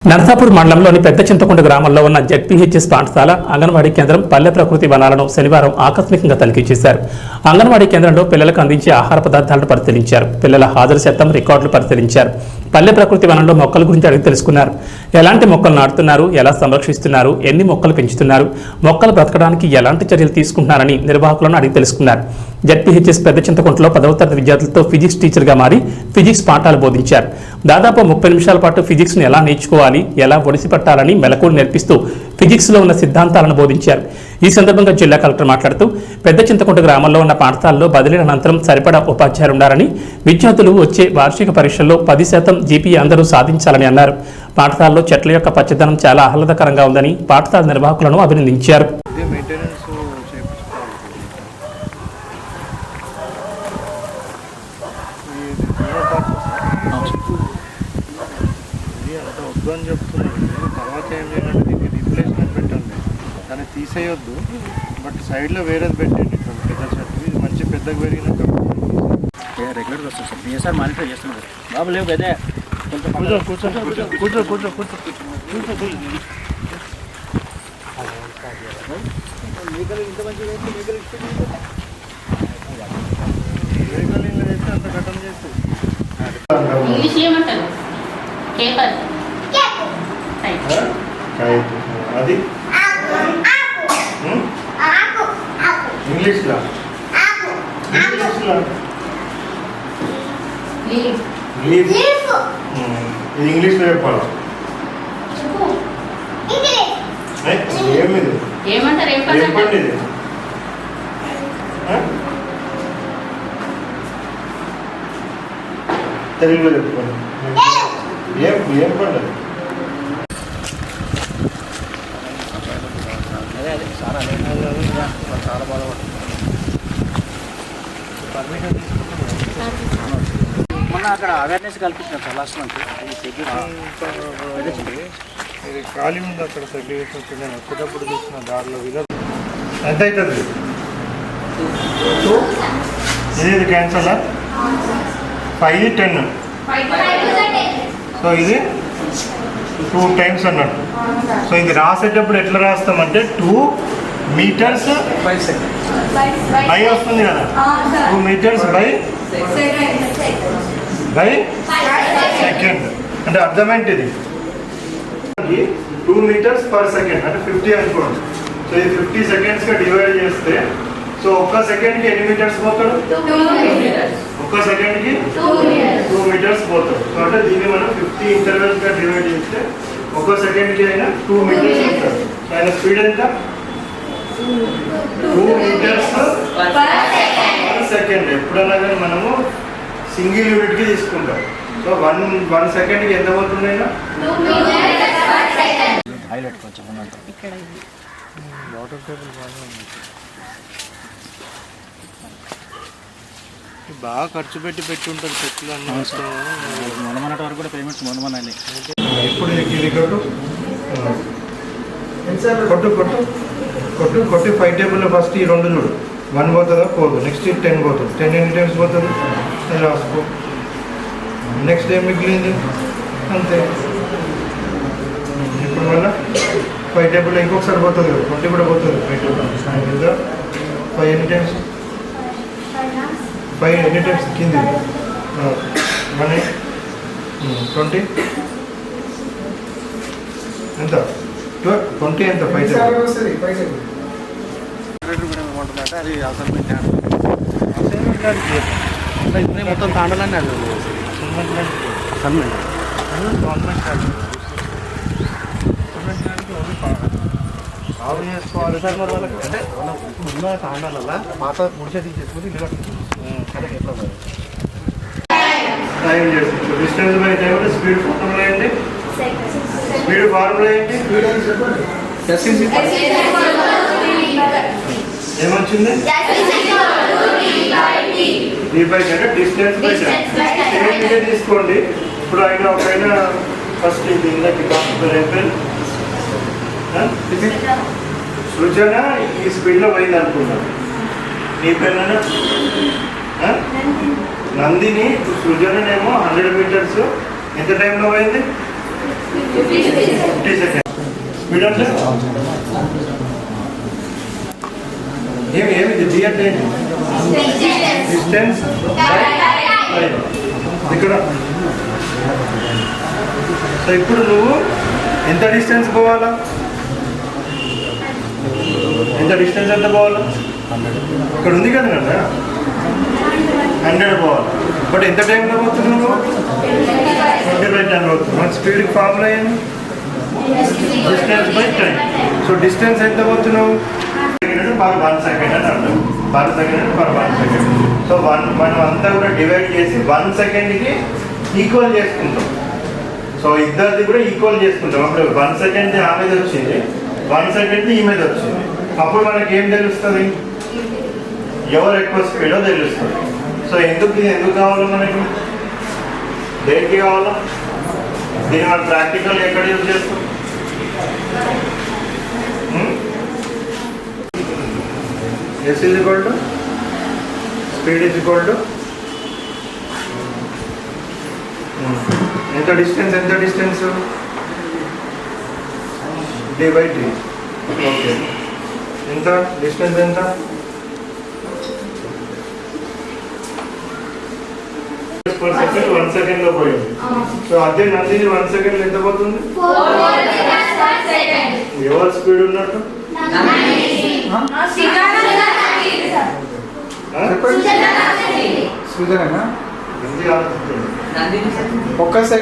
నర్సాపూర్ మండలంలోని పెద్ద చింతకుంట గ్రామంలో ఉన్న జెడ్పీహెచ్ఎస్ పాఠశాల అంగన్వాడీ కేంద్రం పల్లె ప్రకృతి వనాలను శనివారం ఆకస్మికంగా తనిఖీ చేశారు. అంగన్వాడీ కేంద్రంలో పిల్లలకు అందించే ఆహార పదార్థాలను పరిశీలించారు. పిల్లల హాజరు శాతం రికార్డులు పరిశీలించారు. పల్లె ప్రకృతి వనంలో మొక్కల గురించి అడిగి తెలుసుకున్నారు. ఎలాంటి మొక్కలు నాటుతున్నారు, ఎలా సంరక్షిస్తున్నారు, ఎన్ని మొక్కలు పెంచుతున్నారు, మొక్కలు బ్రతకడానికి ఎలాంటి చర్యలు తీసుకుంటున్నారని నిర్వాహకులను అడిగి తెలుసుకున్నారు. జెడ్పీహెచ్ఎస్ పెద్ద చింతకుంటలో 10వ తరగతి విద్యార్థులతో ఫిజిక్స్ టీచర్గా మారి ఫిజిక్స్ పాఠాలు బోధించారు. దాదాపు 30 నిమిషాల పాటు ఫిజిక్స్ను ఎలా నేర్చుకోవాలి, ఎలా ఒడిసి పట్టాలని మెలకువలు నేర్పిస్తూ ఫిజిక్స్లో ఉన్న సిద్ధాంతాలను బోధించారు. ఈ సందర్భంగా జిల్లా కలెక్టర్ మాట్లాడుతూ పెద్ద చింతకుంట గ్రామంలో ఉన్న పాఠశాలలో బదిలీల అనంతరం సరిపడా ఉపాధ్యాయులు ఉండాలని, విద్యార్థులు వచ్చే వార్షిక పరీక్షల్లో 10% జీపీ అందరూ సాధించాలని అన్నారు. పాఠశాలలో చెట్ల యొక్క పచ్చదనం చాలా ఆహ్లాదకరంగా ఉందని పాఠశాల నిర్వాహకులను అభినందించారు. అని చెప్తున్నాను. తర్వాత ఏం చేయాలంటే దీనికి రీప్లేస్మెంట్ పెట్టండి, దాన్ని తీసేయొద్దు, బట్ సైడ్లో వేరేది పెట్టండి. పెద్ద చెట్టు ఇది మంచి పెద్దగా పెరిగినాక రెగ్యులర్గా వస్తుంది సార్. బిఎస్ఆర్ మానిటర్ చేస్తున్నారు. బాబు లేవు పెద్ద కూర్చో కూర్చో కూర్చో ఇంత మంచిగా చేస్తే అంత ఘటన చేస్తుంది. అది ఇంగ్లీష్లో ఇది ఇంగ్లీష్లో చెప్పాలి. ఏమిది చెప్పండి. ఇది తెలుగులో చెప్పుకోండి. ఏం పండుగ చాలా బాధపడుతుంది. పర్మిషన్ మొన్న అక్కడ అవేర్నెస్ కల్పించినారు సార్ లాస్ట్ మంత్. ఇది ఖాళీ ఉంది అక్కడ సెగ్రిగేషన్. నేను వచ్చేటప్పుడు చూసిన దారిలో విధ ఎంత అవుతుంది. ఇది క్యాన్సల్ 5, 10. సో ఇది 2 times అన్నట్టు. సో ఇది రాసేటప్పుడు ఎట్లా రాస్తామంటే 2 meters బై వస్తుంది కదా, 2 meters బై సెకండ్. అంటే అర్థమేంటి, ఇది 2 meters per second అంటే 50 అనుకోండి. సో ఇది 50 secondsగా డివైడ్ చేస్తే సో ఒక్క సెకండ్కి ఎన్ని మీటర్స్ పోతాడు? ఒక్క సెకండ్కి 2 meters పోతాడు. సో అంటే దీన్ని మనం 50 intervals డివైడ్ చేస్తే ఒక్క సెకండ్కి అయినా 2 meters వస్తాడు. ఆయన స్పీడ్ ఎంత? 2 meters per second. ఎప్పుడన్నా కానీ మనము సింగిల్ యూనిట్కి తీసుకుంటాం. సో 1 సెకండ్కి ఎంత పోతుంది? హైలైట్ కొంచెం వాటర్ టేబుల్ బాగా ఖర్చు పెట్టి ఉంటుంది చెట్లు అన్నీ. మొన్నటి వరకు కూడా పేమెంట్స్ మొన్న ఇప్పుడు ఇది కొట్టు 5 టేబుల్లో ఫస్ట్ ఈ 2 చూడు. 1 పోతుందా? పోదు. నెక్స్ట్ 10 పోతుంది. 10 ఎన్ని టైమ్స్ పోతుంది? అది రాసుకో. నెక్స్ట్ ఏం మిగిలింది? అంతే. ఇప్పుడు మళ్ళీ 5 టేబుల్లో ఇంకొకసారి పోతుంది కదా, 20 కూడా పోతుంది. 5 టేబుల్ 5 ఎన్ని టైమ్స్? 5 ఎన్ని టైమ్స్ కింది? 1 20 ఎంత? 20 ఎంత? 5 ఏమంటుందంటే అది అసైన్మెంట్ మొత్తం తాండాలని అది అసైన్మెంట్ గవర్నమెంట్ బాగు చేసుకోవాలి సార్. మరి వాళ్ళకి అంటే ఉన్న తాండాలల్లో పాత ముడిచే తీసేసుకుని ఇల్లు కట్టుకుంటుంది. ఎట్లా టైం చేసుకోవచ్చు. డిస్టెన్స్ బై టైం అంటే స్పీడ్ ఫార్ములా ఏంటి? స్పీడ్ ఫార్ములా ఏంటి? ఏమొచ్చింది? d/t అంటే డిస్టెన్స్ బై టైం. తీసుకోండి. ఇప్పుడు ఆయన ఒకైనా ఫస్ట్ ఇది ఇందాక అయిపోయింది. సృజన ఈ స్పీడ్లో పోయింది అనుకున్నాను. నీ పేరు నందిని. సృజనేమో 100 meters ఎంత టైంలో పోయింది? 50 seconds. స్పీడ్ అంటే ఏమిది డి అంటే డిస్టెన్స్ ఇక్కడ. సో ఇప్పుడు నువ్వు ఎంత డిస్టెన్స్ పోవాలా, ఎంత డిస్టెన్స్ ఎంత పోవాలా? ఇక్కడ ఉంది కదా 100 పోవాలి. బట్ ఎంత టైంలో పోతుంది నువ్వు? 25 టైం పోతుంది. మన స్పీడ్కి ఫార్ములా ఏంది? Distance by time. So distance ఎంత పోతున్నావు? పర్ 1 సెకండ్ అని అర్థం. Per second per 1 second. So మనం అంతా కూడా డివైడ్ చేసి 1 సెకండ్కి ఈక్వల్ చేసుకుంటాం. సో ఇద్దరిది కూడా ఈక్వల్ చేసుకుంటాం. అప్పుడు 1 సెకండ్ ఆమెది వచ్చింది, 1 సెకండ్ ఈ మీద వచ్చింది. అప్పుడు మనకి ఏం తెలుస్తుంది? ఎవరు ఎక్కువ స్పీడో తెలుస్తుంది. సో ఎందుకు కావాలో మనకి? దేనికి కావాలో? దీన్ని మనం ప్రాక్టికల్ ఎక్కడ యూజ్ చేస్తాం? S is equal to speed is equal to ఎంత distance d by t. Okay, ఎంత డిస్టెన్స్ ఎంత? పర్ సెకండ్ 1 సెకండ్ లో పోయింది. సో అదే నందిని 1 సెకండ్ ఎంత పోతుంది? ఎవరు స్పీడ్ ఉన్నట్టు? సుజనా నంది ఆలోచించండి. 1 సెకండ్